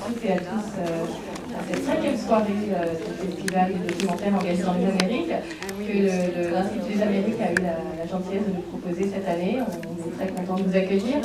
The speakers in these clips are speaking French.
toutes et à tous à cette 5e soirée du festival de documentaire engagé dans les Amériques que l'Institut des Amériques a eu la gentillesse de nous proposer cette année. On est très content de vous accueillir.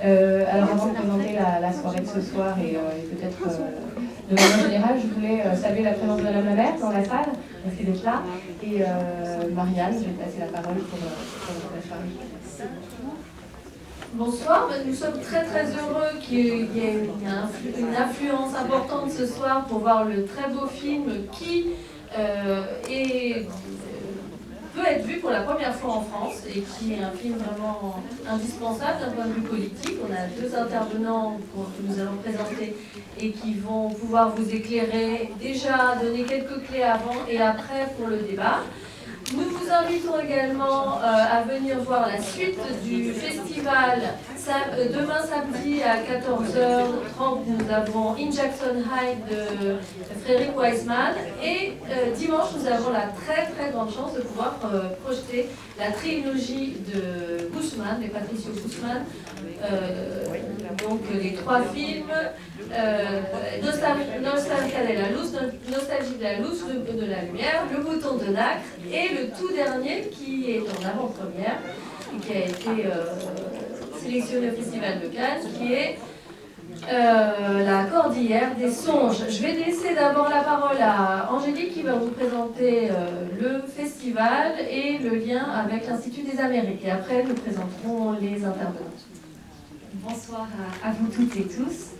Alors avant de présenter la soirée de ce soir et peut-être de manière générale, je voulais saluer la présence de Madame la maire dans la salle, merci d'être là, et Marianne, je vais passer la parole pour la soirée. Bonsoir, nous sommes très heureux qu'il y ait une influence importante ce soir pour voir le très beau film qui peut être vu pour la première fois en France et qui est un film vraiment indispensable d'un point de vue politique. On a 2 intervenants que nous allons présenter et qui vont pouvoir vous éclairer, déjà donner quelques clés avant et après pour le débat. Nous vous invitons également à venir voir la suite du festival. Demain samedi à 14h30, nous avons In Jackson Heights de Frédéric Wiseman. Et dimanche, nous avons la très grande chance de pouvoir projeter la trilogie de Guzman, de Patricio Guzman. Donc les 3 films, Nostalgia de la Luz, Nostalgie de la Luz, de la lumière, Le bouton de nacre et le tout dernier qui est en avant-première et qui a été sélectionné au Festival de Cannes, qui est la Cordillère des songes. Je vais laisser d'abord la parole à Angélique qui va vous présenter le festival et le lien avec l'Institut des Amériques. Et après, nous présenterons les intervenants. Bonsoir à vous toutes et tous.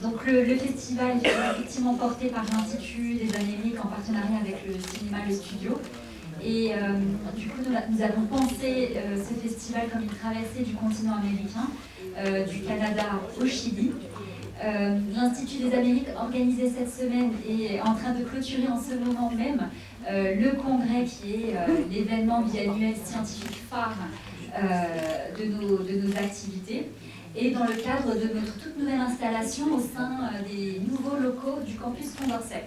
Donc le festival est effectivement porté par l'Institut des Amériques en partenariat avec le cinéma Le Studio. Et du coup, nous avons pensé ce festival comme une traversée du continent américain, du Canada au Chili. L'Institut des Amériques organisé cette semaine est en train de clôturer en ce moment même le congrès qui est l'événement biannuel scientifique phare de nos activités. Et dans le cadre de notre toute nouvelle installation au sein des nouveaux locaux du campus Condorcet.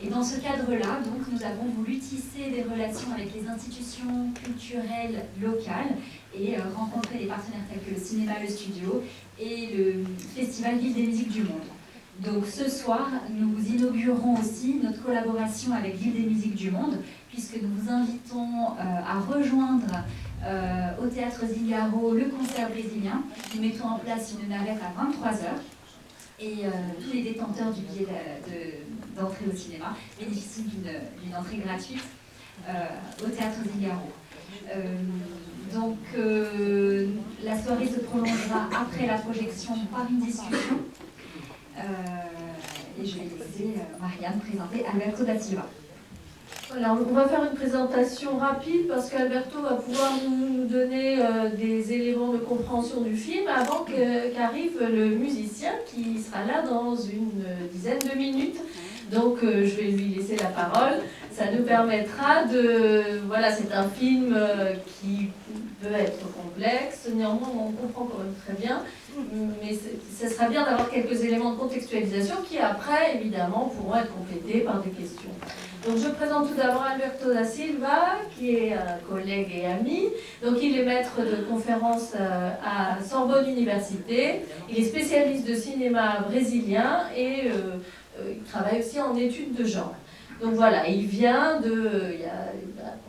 Et dans ce cadre-là, donc, nous avons voulu tisser des relations avec les institutions culturelles locales et rencontrer des partenaires tels que le cinéma Le Studio et le Festival Ville des musiques du monde. Donc ce soir, nous inaugurons aussi notre collaboration avec Ville des musiques du monde, puisque nous vous invitons à rejoindre au Théâtre Zingaro le concert brésilien. Nous mettons en place une navette à 23h et tous les détenteurs du billet d'entrée au cinéma bénéficient d'une entrée gratuite au Théâtre Zingaro. Donc la soirée se prolongera après la projection par une discussion et je vais laisser Marianne présenter Alberto da Silva. Alors, on va faire une présentation rapide parce qu'Alberto va pouvoir nous donner des éléments de compréhension du film avant qu'arrive le musicien qui sera là dans une dizaine de minutes. Donc, je vais lui laisser la parole. Ça nous permettra de... Voilà, c'est un film qui peut être complexe. Néanmoins, on comprend quand même très bien. Mais ce sera bien d'avoir quelques éléments de contextualisation qui, après, évidemment, pourront être complétés par des questions. Donc je présente tout d'abord Alberto da Silva, qui est un collègue et ami. Donc il est maître de conférences à Sorbonne Université. Il est spécialiste de cinéma brésilien et il travaille aussi en études de genre. Donc voilà, il vient il y a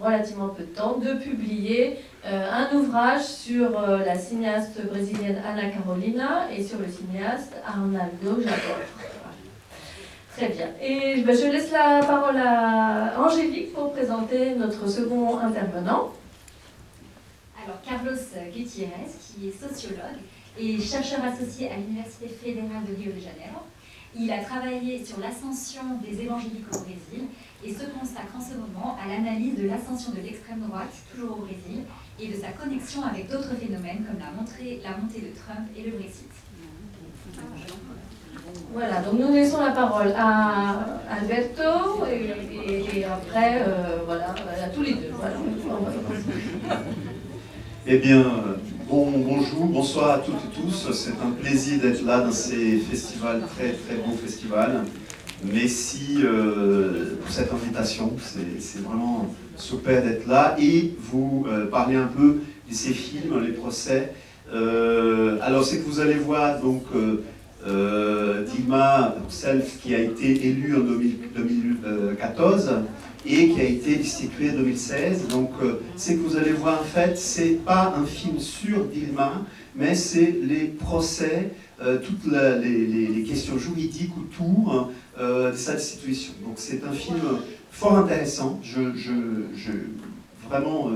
relativement peu de temps, de publier un ouvrage sur la cinéaste brésilienne Ana Carolina et sur le cinéaste Arnaldo Jabor. Très bien. Et je laisse la parole à Angélique pour présenter notre second intervenant. Alors, Carlos Gutiérrez, qui est sociologue et chercheur associé à l'Université fédérale de Rio de Janeiro. Il a travaillé sur l'ascension des évangéliques au Brésil et se consacre en ce moment à l'analyse de l'ascension de l'extrême droite, toujours au Brésil, et de sa connexion avec d'autres phénomènes comme la montée de Trump et le Brexit. Voilà, donc nous laissons la parole à Alberto et après, voilà, à tous les deux. Voilà. Eh bien, bonjour, bonsoir à toutes et tous. C'est un plaisir d'être là dans ces festivals, très beaux festivals. Merci pour cette invitation. C'est vraiment super d'être là et vous parler un peu de ces films, les procès. Alors, c'est que vous allez voir donc Dilma a celle qui a été élue en 2014 et qui a été destituée en 2016. Donc, c'est que vous allez voir, en fait, c'est pas un film sur Dilma, mais c'est les procès, toutes les questions juridiques autour de cette situation. Donc, c'est un film fort intéressant. Vraiment,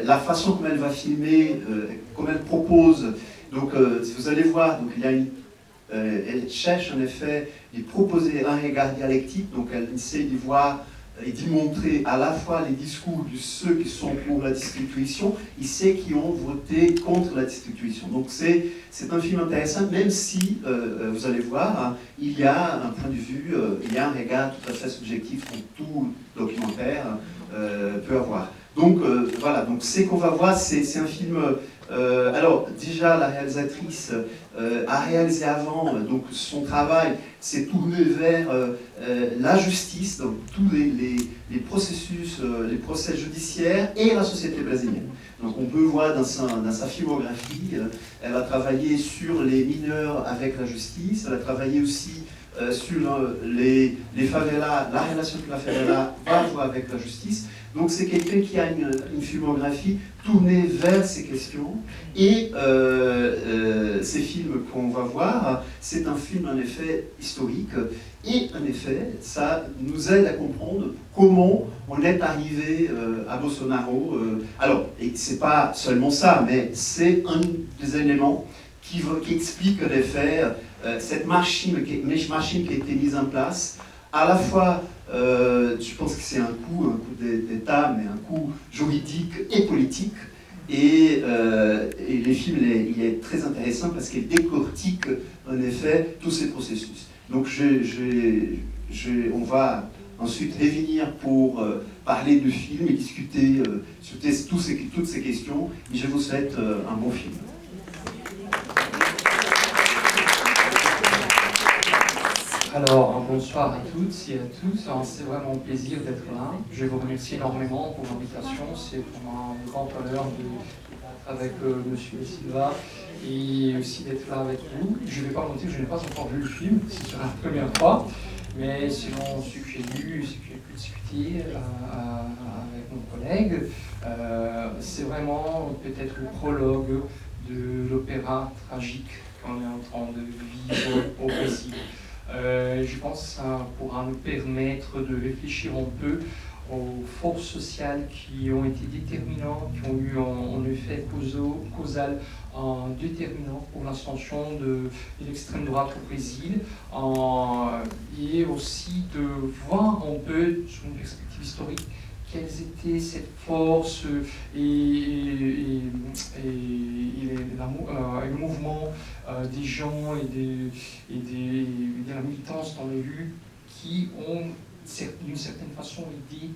la façon comme elle va filmer, comme elle propose. Donc, vous allez voir, donc, il y a elle cherche en effet de proposer un regard dialectique, donc elle essaie d'y voir et d'y montrer à la fois les discours de ceux qui sont pour la destitution et ceux qui ont voté contre la destitution. Donc c'est un film intéressant, même si, vous allez voir, hein, il y a un point de vue, il y a un regard tout à fait subjectif que tout documentaire peut avoir. Donc voilà, donc ce qu'on va voir, c'est un film... alors déjà la réalisatrice a réalisé avant, donc son travail s'est tourné vers la justice, donc tous les processus, les procès judiciaires et la société brésilienne. Donc on peut voir dans sa filmographie, elle a travaillé sur les mineurs avec la justice, elle a travaillé aussi sur les favelas, la relation que la favela va avoir avec la justice. Donc c'est quelqu'un qui a une filmographie tournée vers ces questions. Et ces films qu'on va voir, c'est un film en effet historique. Et en effet, ça nous aide à comprendre comment on est arrivé à Bolsonaro. Alors, et c'est pas seulement ça, mais c'est un des éléments qui explique en effet cette machine qui a été mise en place, à la fois, je pense que c'est un coup d'État, mais un coup juridique et politique. Et les films, il est très intéressant parce qu'il décortique en effet tous ces processus. Donc on va ensuite revenir pour parler du film et discuter sur toutes ces questions. Et je vous souhaite un bon film. Alors, bonsoir à toutes et à tous. C'est vraiment un plaisir d'être là. Je vous remercie énormément pour l'invitation. C'est pour moi un grand honneur d'être avec Monsieur Silva et aussi d'être là avec vous. Je ne vais pas mentir, je n'ai pas encore vu le film, ce sera la première fois. Mais selon ce que j'ai lu, ce que j'ai pu discuter avec mon collègue, c'est vraiment peut-être le prologue de l'opéra tragique qu'on est en train de vivre au Brésil. Je pense que ça pourra nous permettre de réfléchir un peu aux forces sociales qui ont été déterminantes, qui ont eu un effet causal déterminant pour l'ascension de l'extrême droite au Brésil, et aussi de voir un peu, sur une perspective historique, quelles étaient ces forces et le mouvement des gens et de la militance dans les rues qui ont d'une certaine façon aidé,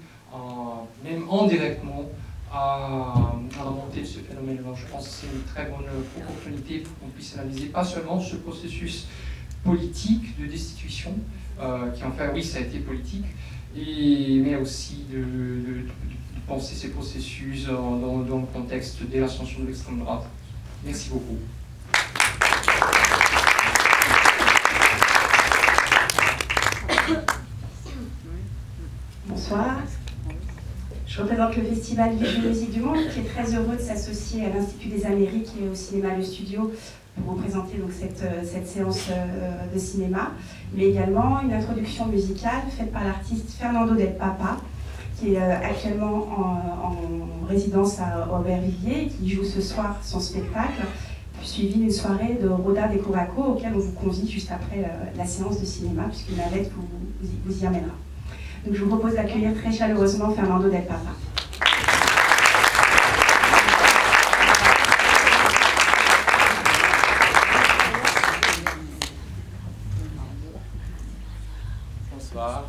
même indirectement, à la montée de ce phénomène. Donc, je pense que c'est une très bonne opportunité pour qu'on puisse analyser pas seulement ce processus politique de destitution, qui en fait, oui, ça a été politique, mais aussi de penser ces processus dans le contexte de l'ascension de l'extrême droite. Merci beaucoup. Bonsoir. Je représente le Festival Vive la musique du monde, qui est très heureux de s'associer à l'Institut des Amériques et au cinéma Le Studio pour représenter donc cette séance de cinéma, mais également une introduction musicale faite par l'artiste Fernando del Papa, qui est actuellement en résidence à Aubervilliers et qui joue ce soir son spectacle, suivi d'une soirée de Roda de Covaco, auquel on vous convie juste après la séance de cinéma, puisqu'une navette vous y amènera. Donc je vous propose d'accueillir très chaleureusement Fernando del Papa. Bonsoir.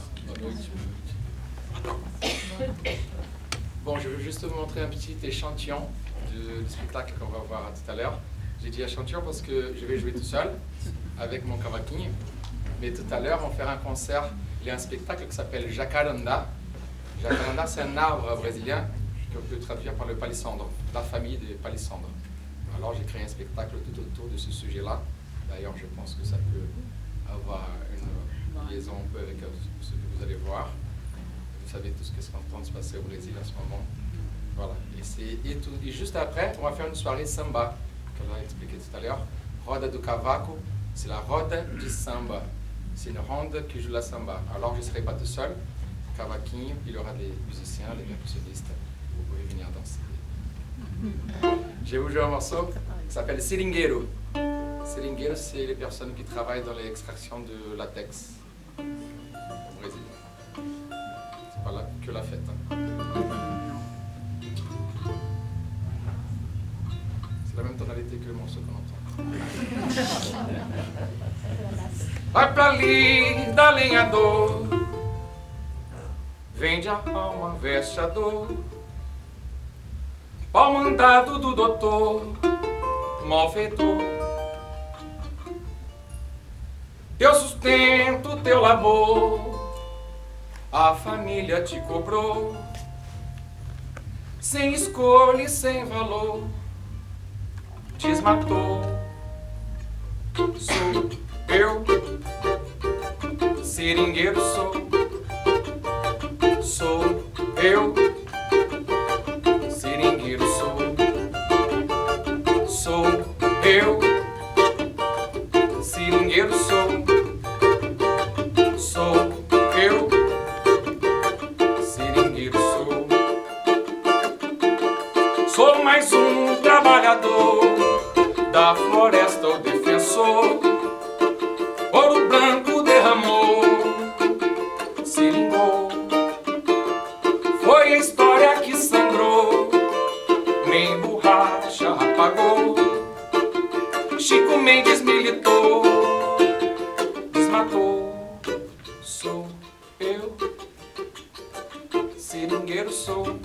Bon, je veux juste vous montrer un petit échantillon du spectacle qu'on va voir tout à l'heure. J'ai dit échantillon parce que je vais jouer tout seul avec mon cavaquinho. Mais tout à l'heure, on fera un concert. Il y a un spectacle qui s'appelle Jacaranda. Jacaranda, c'est un arbre brésilien qu'on peut traduire par le palissandre, la famille des palissandres. Alors j'ai créé un spectacle tout autour de ce sujet-là. D'ailleurs, je pense que ça peut avoir une comparaison un peu avec ce que vous allez voir. Vous savez tout ce qui est en train de se passer au Brésil en ce moment. Voilà. Et juste après, on va faire une soirée samba, que j'ai expliqué tout à l'heure. Roda do Cavaco, c'est la roda du samba. C'est une ronde qui joue la samba. Alors je ne serai pas tout seul. Cavaquinho, il y aura des musiciens, des percussionnistes. Vous pouvez venir danser. Je vais vous jouer un morceau qui s'appelle Seringueiro. Seringueiro, c'est les personnes qui travaillent dans l'extraction de latex au Brésil. C'est pas là que la fête. C'est la même tonalité que le morceau qu'on entend. Vai pra lida, lenhador, vende a alma, veste a dor, pau mandado do doutor, malfeitor. Teu sustento, teu labor, a família te cobrou, sem escolha e sem valor, te esmatou. Sou eu, seringueiro sou eu, seringueiro sou eu, seringueiro sou eu, seringueiro sou mais um trabalhador da floresta, o defensor. Ouro branco derramou, seringou. Foi a história que sangrou, nem borracha apagou. Chico Mendes militou, desmatou. Sou eu, seringueiro sou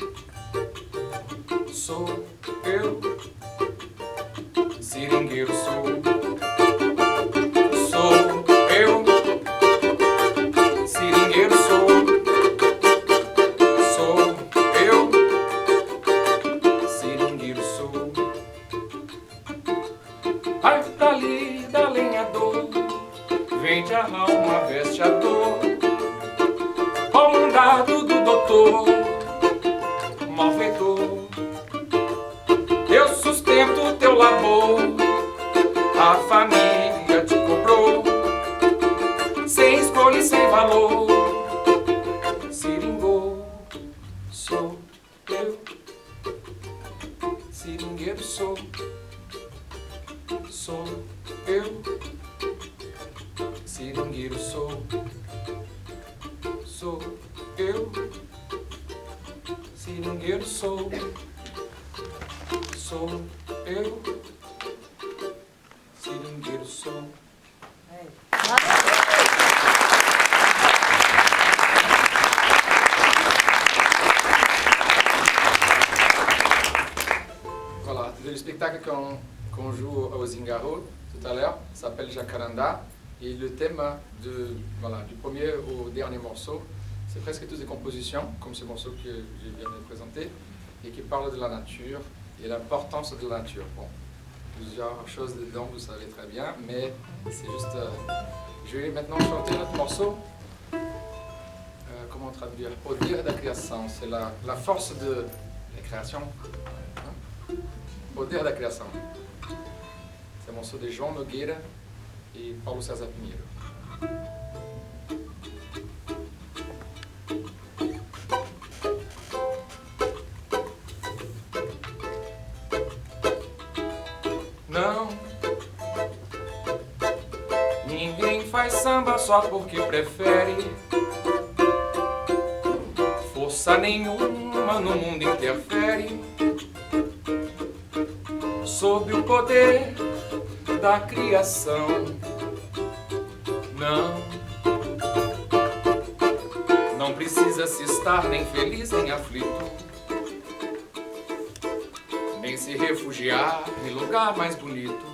eu, seringueiro sou eu, seringueiro sou eu, seringueiro sou. Ai pra lida, lenhador, vende a alma, veste a dor, ao mandado do doutor, malfeitor. Teu sustento, teu labor, a família te cobrou, sem escolha e sem valor. Seringou, sou eu, seringueiro sou eu, seringueiro sou eu, seringueiro sou eu, seringueiro sou. Voilà, le spectacle qu'on joue au Zingaro tout à l'heure s'appelle Jacaranda et le thème du premier au dernier morceau, c'est presque toutes des compositions, comme ce morceau que je viens de présenter, et qui parlent de la nature et l'importance de la nature. Bon, plusieurs choses dedans, vous savez très bien, mais c'est juste... je vais maintenant chanter notre morceau. Comment traduire? Poder da criação, c'est la force de la création. Hein? Poder da criação. C'est un morceau de João Nogueira et Paulo César Pinheiro. Não, ninguém faz samba só porque prefere. Força nenhuma no mundo interfere sob o poder da criação. Não precisa se estar nem feliz nem aflito, nem se refugiar em lugar mais bonito,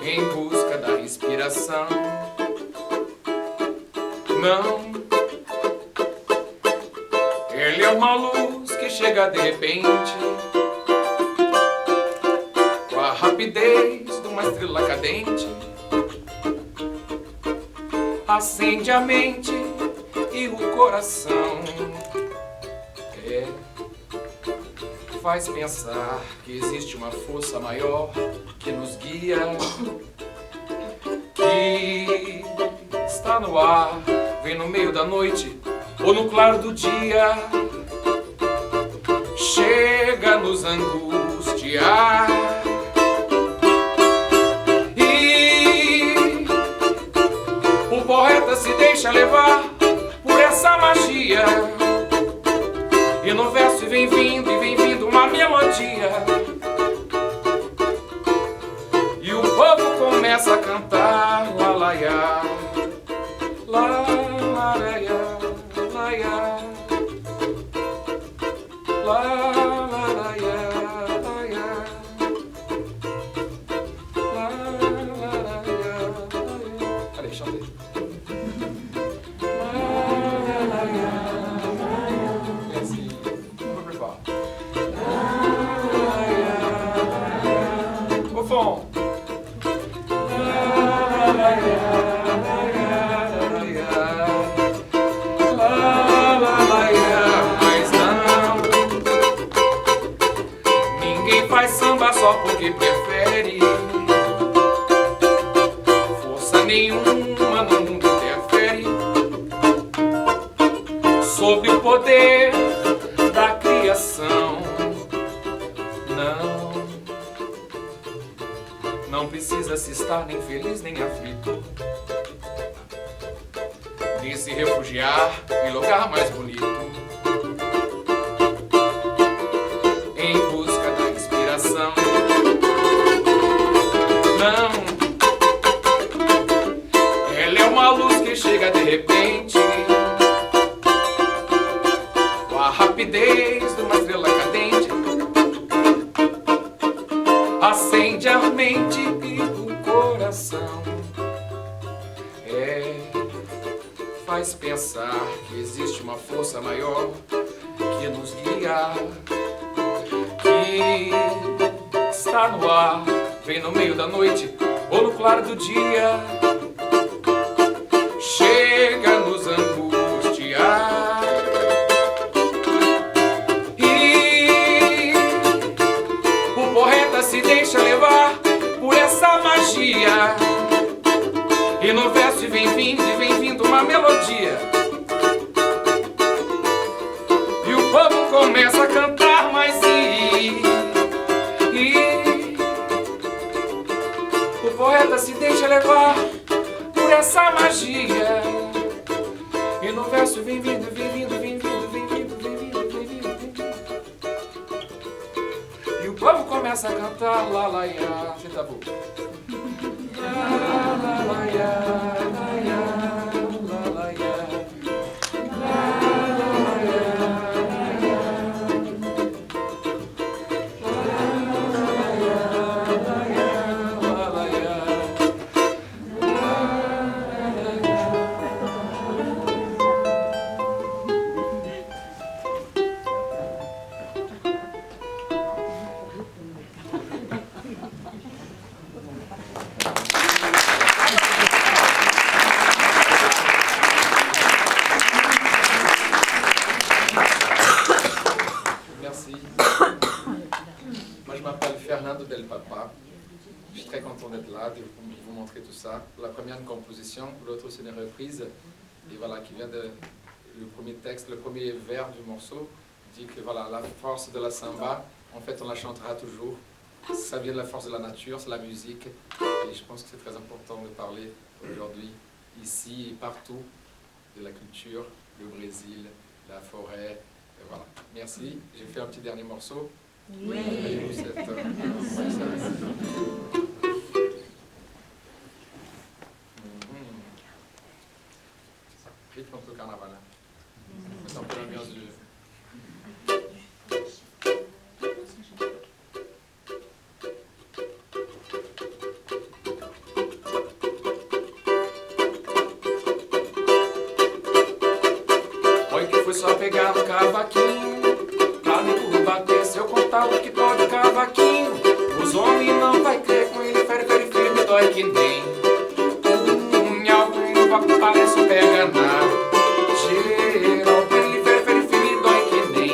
em busca da inspiração. Não, ele é uma luz que chega de repente, com a rapidez de uma estrela cadente, acende a mente e o coração. Faz pensar que existe uma força maior que nos guia, que está no ar, vem no meio da noite ou no claro do dia, chega nos angustiar. E o poeta se deixa levar por essa magia, e no verso vem vindo uma melodia, e o povo começa a cantar lá lá ia, lá lá ia, lá ia, lá lá ia, lá ia, lá lá ia. Allez, chantez. Merci. Un peu plus fort. Au fond. Mas não, ninguém faz samba só porque prefere. Força nenhuma no mundo interfere sobre o poder da criação. Não precisa se estar nem feliz nem aflito, nem se refugiar em lugar mais bonito, em busca da inspiração. Não, ela é uma luz que chega de repente, com a rapidez de uma estrela cadente, acende a mente e o coração. Faz pensar que existe uma força maior que nos guia, que está no ar, vem no meio da noite ou no claro do dia, chega nos angustiar. E o poeta se deixa levar por essa magia, e no verso vem vindo uma melodia, e o povo começa a cantar mais o poeta se deixa levar por essa magia, e no verso vem vindo, e o povo começa a cantar lá lá ia, você tá bom? Lá lá lá ia, lá ia, lá lá ia, lá lá ia, lá ia, lá lá ia, Del Papa. Je suis très content d'être là, de vous montrer tout ça. La première une composition, l'autre c'est une reprise. Et voilà, qui vient de le premier texte, le premier vers du morceau dit que voilà, la force de la samba, en fait on la chantera toujours. Ça vient de la force de la nature, c'est la musique. Et je pense que c'est très important de parler aujourd'hui, ici et partout, de la culture, le Brésil, la forêt. Et voilà. Merci. J'ai fait un petit dernier morceau. Oui. Rythme un peu carnaval. C'est un peu l'ambiance du... Oi que foi só pegar no cavaquinho, pra nego bater seu contato que toca cavaquinho. Os homens não vai crer com ele, fere, firme, dói que nem. Parece pega na geral. Periferia me dói que nem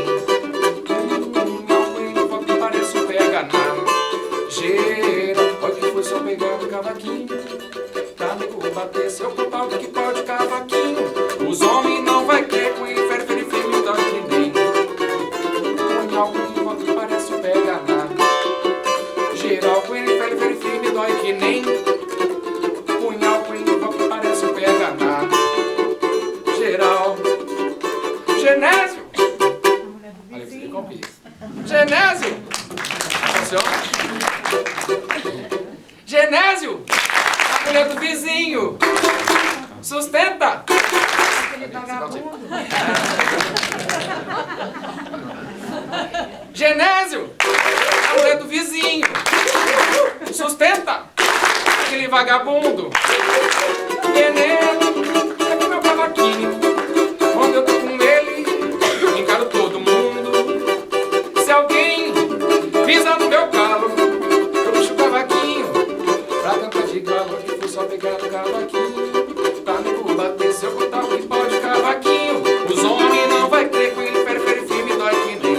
punhal, que parece um pega na geral. Olha que foi só pegar no cavaquinho pra nego bater seu pau que pode cavaquinho. Os homens não vai crer com periferia me dói que nem punhal, que parece um pega na geral. Periferia me dói que nem punhal, que parece um pega na geral. Genésio! Olha, você compre. Genésio! Funciona? Genésio! A mulher do vizinho! Sustenta! Aquele vagabundo. Genésio! A mulher do vizinho! Sustenta! Aquele vagabundo! Veneno! É meu cavaquinho! Quando eu tô com ele, encaro todo mundo. Se alguém pisa no meu calo, eu puxo o cavaquinho pra cantar de galo. Que foi só pegar no cavaquinho pra nego bater seu contato que pode cavaquinho. Os homens não vai crer com ele, periferia me dói que nem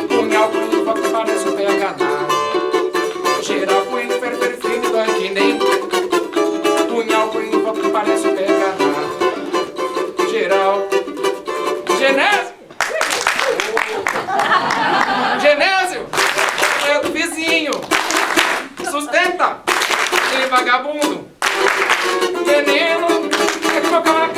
punhal, que parece um pega na geral. Com ele, periferia me dói que nem punhal, que parece um pega na geral. Genésio! Genésio! É do vizinho! Sustenta! Aquele vagabundo! Veneno! É que meu cavaquinho!